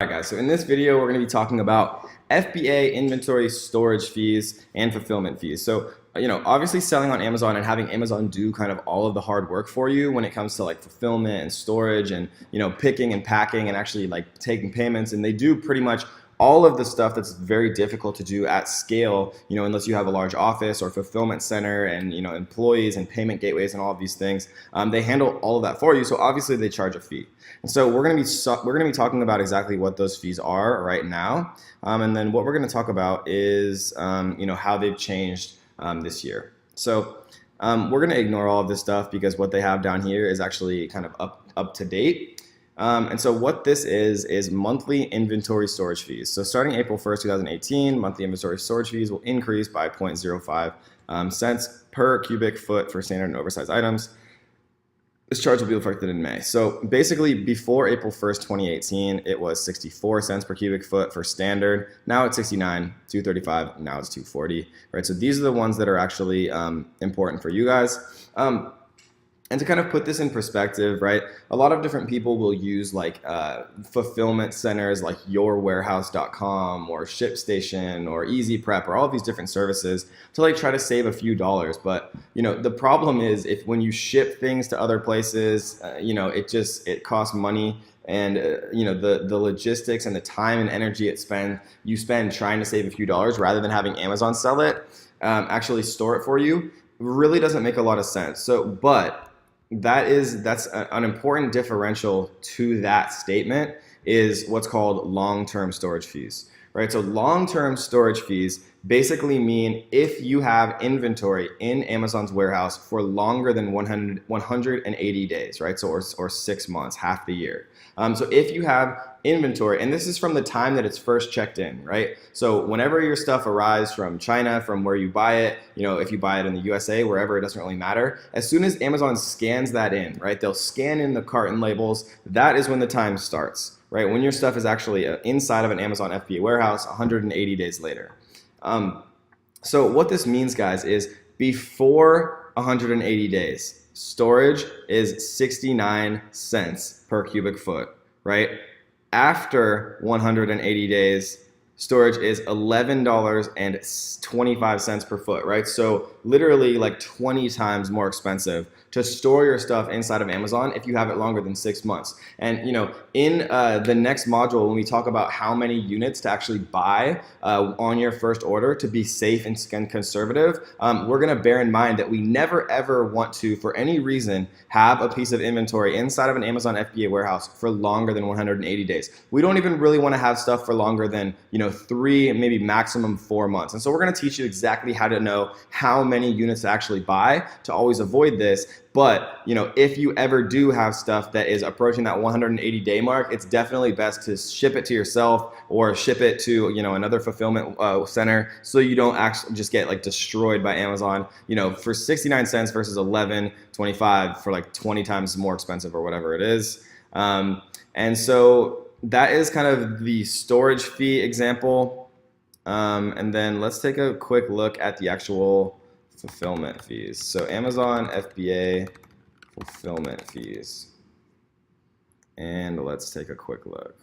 Alright guys, so in this video we're going to be talking about FBA, inventory storage fees, and fulfillment fees. So, obviously selling on Amazon and having Amazon do kind of all of the hard work for you when it comes to like fulfillment and storage and, picking and packing and actually like taking payments. And they do pretty much all of the stuff that's very difficult to do at scale, unless you have a large office or fulfillment center and, employees and payment gateways and all of these things. They handle all of that for you. So obviously they charge a fee. And so we're going to be talking about exactly what those fees are right now. And then what we're going to talk about is, how they've changed this year. So we're going to ignore all of this stuff because what they have down here is actually kind of up to date. And so what this is monthly inventory storage fees. So starting April 1st, 2018, monthly inventory storage fees will increase by 0.05 cents per cubic foot for standard and oversized items. This charge will be reflected in May. So basically before April 1st, 2018, it was 64 cents per cubic foot for standard. Now it's 69, 235, now it's 240, right? So these are the ones that are actually important for you guys. And to kind of put this in perspective, right, a lot of different people will use like fulfillment centers like yourwarehouse.com or ShipStation or Easy Prep or all of these different services to like try to save a few dollars. But, the problem is when you ship things to other places, it costs money. And the logistics and the time and energy you spend trying to save a few dollars rather than having Amazon sell it, actually store it for you, really doesn't make a lot of sense. But that's an important differential to that statement is what's called long-term storage fees, right? So long-term storage fees basically mean if you have inventory in Amazon's warehouse for longer than 180 days, right? So or 6 months, half the year. So if you have inventory, and this is from the time that it's first checked in, right? So whenever your stuff arrives from China, from where you buy it, if you buy it in the USA, wherever, it doesn't really matter. As soon as Amazon scans that in, right, they'll scan in the carton labels. That is when the time starts, right? When your stuff is actually inside of an Amazon FBA warehouse 180 days later. So what this means, guys, is before 180 days, storage is 69 cents per cubic foot, right? After 180 days, storage is $11.25 per foot, right? So literally like 20 times more expensive to store your stuff inside of Amazon if you have it longer than 6 months. And in the next module, when we talk about how many units to actually buy on your first order to be safe and conservative, we're gonna bear in mind that we never ever want to, for any reason, have a piece of inventory inside of an Amazon FBA warehouse for longer than 180 days. We don't even really wanna have stuff for longer than 3, maybe maximum 4 months. And so we're gonna teach you exactly how to know how many units to actually buy to always avoid this. But, if you ever do have stuff that is approaching that 180-day mark, it's definitely best to ship it to yourself or ship it to, another fulfillment center so you don't actually just get like destroyed by Amazon, for 69 cents versus 11.25 for like 20 times more expensive or whatever it is. And so that is kind of the storage fee example. And then let's take a quick look at the actual fulfillment fees. So Amazon FBA fulfillment fees. And let's take a quick look.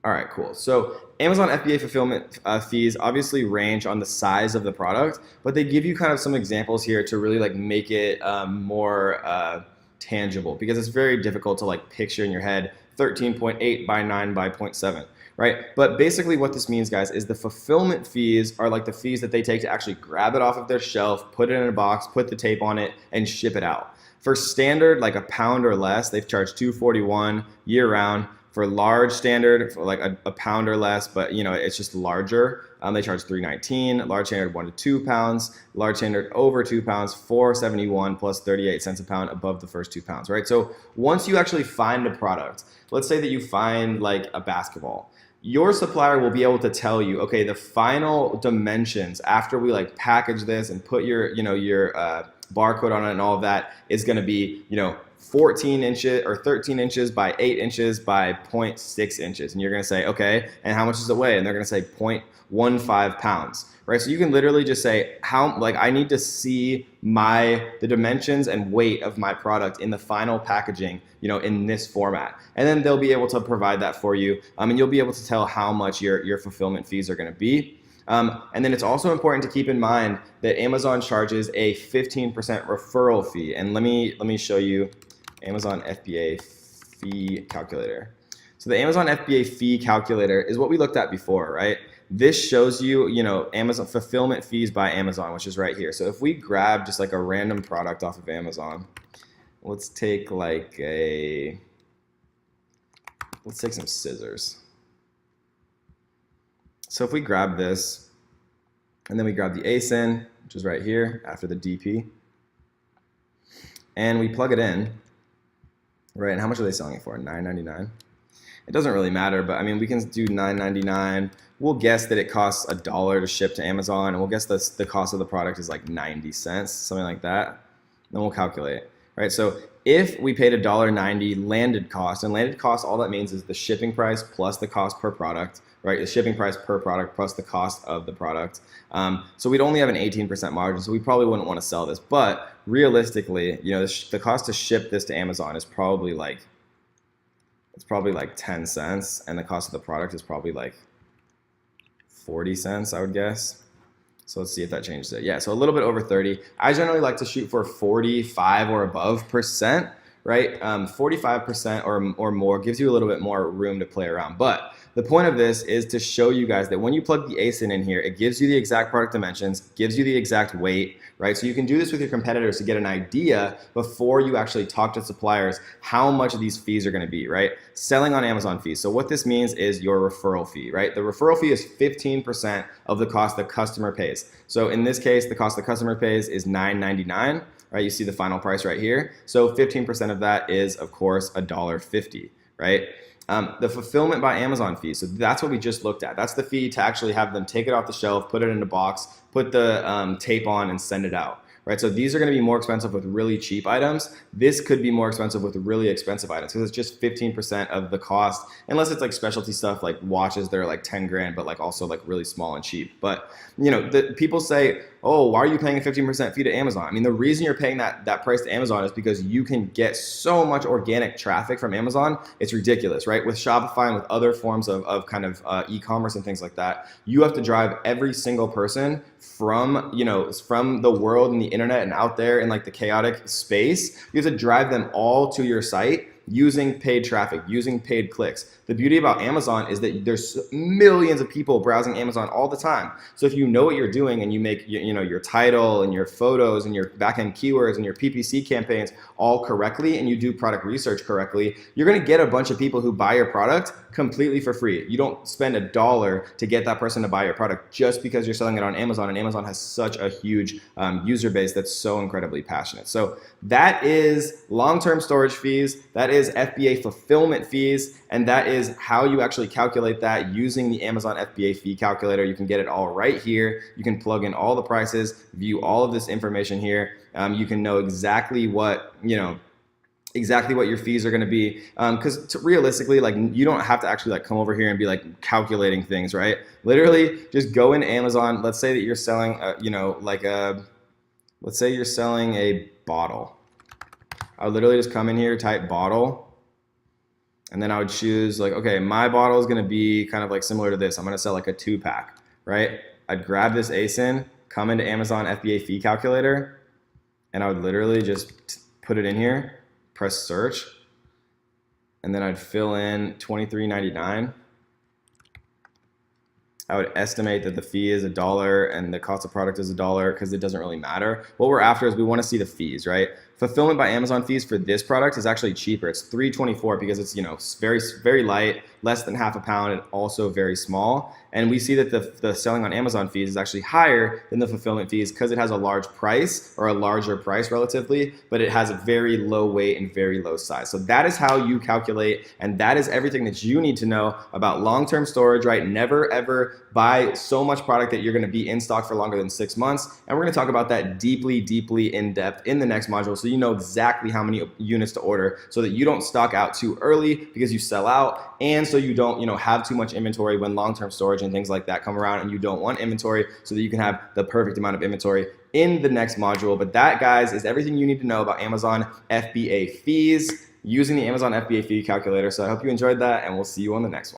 All right, cool. So Amazon FBA fulfillment fees obviously range on the size of the product, but they give you kind of some examples here to really like make it more tangible, because it's very difficult to like picture in your head 13.8 by 9 by 0.7. Right? But basically what this means, guys, is the fulfillment fees are like the fees that they take to actually grab it off of their shelf, put it in a box, put the tape on it, and ship it out. For standard, like a pound or less, they've charged $241 year round. For large standard, for like a pound or less, but it's just larger, they charge $319. Large standard 1 to 2 pounds. Large standard over 2 pounds, $471 plus 38 cents a pound above the first 2 pounds, right? So once you actually find a product, let's say that you find like a basketball, your supplier will be able to tell you, okay, the final dimensions after we like package this and put your barcode on it and all of that is going to be, 14 inches or 13 inches by 8 inches by 0.6 inches. And you're going to say, okay, and how much does it weigh? And they're going to say 0.15 pounds, right? So you can literally just say I need to see the dimensions and weight of my product in the final packaging, in this format. And then they'll be able to provide that for you. And you'll be able to tell how much your fulfillment fees are going to be. And then it's also important to keep in mind that Amazon charges a 15% referral fee. And let me show you Amazon FBA fee calculator. So the Amazon FBA fee calculator is what we looked at before, right? This shows you, Amazon fulfillment fees by Amazon, which is right here. So if we grab just like a random product off of Amazon, let's take some scissors. So if we grab this, and then we grab the ASIN, which is right here after the DP, and we plug it in, right? And how much are they selling it for? $9.99. It doesn't really matter, but I mean, we can do $9.99. We'll guess that it costs $1 to ship to Amazon, and we'll guess the cost of the product is like 90 cents, something like that. Then we'll calculate, right? So if we paid $1.90 landed cost, and landed cost, all that means is the shipping price plus the cost per product, right? The shipping price per product plus the cost of the product. So we'd only have an 18% margin, so we probably wouldn't want to sell this. But realistically, the cost to ship this to Amazon is probably like 10 cents, and the cost of the product is probably like 40 cents, I would guess. So let's see if that changes it. Yeah, so a little bit over 30. I generally like to shoot for 45 or above percent, right? 45% or more gives you a little bit more room to play around. But the point of this is to show you guys that when you plug the ASIN in here, it gives you the exact product dimensions, gives you the exact weight, right? So you can do this with your competitors to get an idea before you actually talk to suppliers how much of these fees are going to be, right? Selling on Amazon fees. So what this means is your referral fee, right? The referral fee is 15% of the cost the customer pays. So in this case, the cost the customer pays is $9.99. Right, you see the final price right here. So 15% of that is, of course, $1.50, right? The fulfillment by Amazon fee. So that's what we just looked at. That's the fee to actually have them take it off the shelf, put it in a box, put the tape on, and send it out. Right, so these are going to be more expensive with really cheap items. This could be more expensive with really expensive items because it's just 15% of the cost, unless it's like specialty stuff like watches that are like 10 grand, but like also like really small and cheap. But people say, oh, why are you paying a 15% fee to Amazon? I mean, the reason you're paying that price to Amazon is because you can get so much organic traffic from Amazon. It's ridiculous, right? With Shopify and with other forms of kind of e-commerce and things like that, you have to drive every single person from the world and the internet and out there in like the chaotic space. You have to drive them all to your site using paid traffic, using paid clicks. The beauty about Amazon is that there's millions of people browsing Amazon all the time. So if you know what you're doing and you make your title and your photos and your backend keywords and your PPC campaigns all correctly, and you do product research correctly, you're going to get a bunch of people who buy your product completely for free. You don't spend $1 to get that person to buy your product just because you're selling it on Amazon, and Amazon has such a huge user base that's so incredibly passionate. So that is long-term storage fees, that is FBA fulfillment fees, and that is how you actually calculate that using the Amazon FBA fee calculator. You can get it all right here. You can plug in all the prices, view all of this information here. You can know exactly what your fees are going to be, because realistically, like, you don't have to actually like come over here and be like calculating things, right? Literally just go into Amazon. Let's say that you're selling let's say you're selling a bottle. I would literally just come in here, type bottle, and then I would choose like, okay, my bottle is going to be kind of like similar to this. I'm going to sell like a 2-pack, right? I'd grab this ASIN, come into Amazon FBA fee calculator, and I would literally just put it in here, press search, and then I'd fill in $23.99. I would estimate that the fee is $1 and the cost of product is $1 because it doesn't really matter. What we're after is we want to see the fees, right? Fulfillment by Amazon fees for this product is actually cheaper. It's $3.24 because it's very, very light, less than half a pound, and also very small. And we see that the selling on Amazon fees is actually higher than the fulfillment fees because it has a large price, or a larger price relatively, but it has a very low weight and very low size. So that is how you calculate, and that is everything that you need to know about long-term storage, right? Never ever buy so much product that you're going to be in stock for longer than 6 months. And we're going to talk about that deeply, deeply in depth in the next module. So so you know exactly how many units to order so that you don't stock out too early because you sell out, and so you don't, have too much inventory when long-term storage and things like that come around, and you don't want inventory, so that you can have the perfect amount of inventory in the next module. But that, guys, is everything you need to know about Amazon FBA fees using the Amazon FBA fee calculator. So I hope you enjoyed that, and we'll see you on the next one.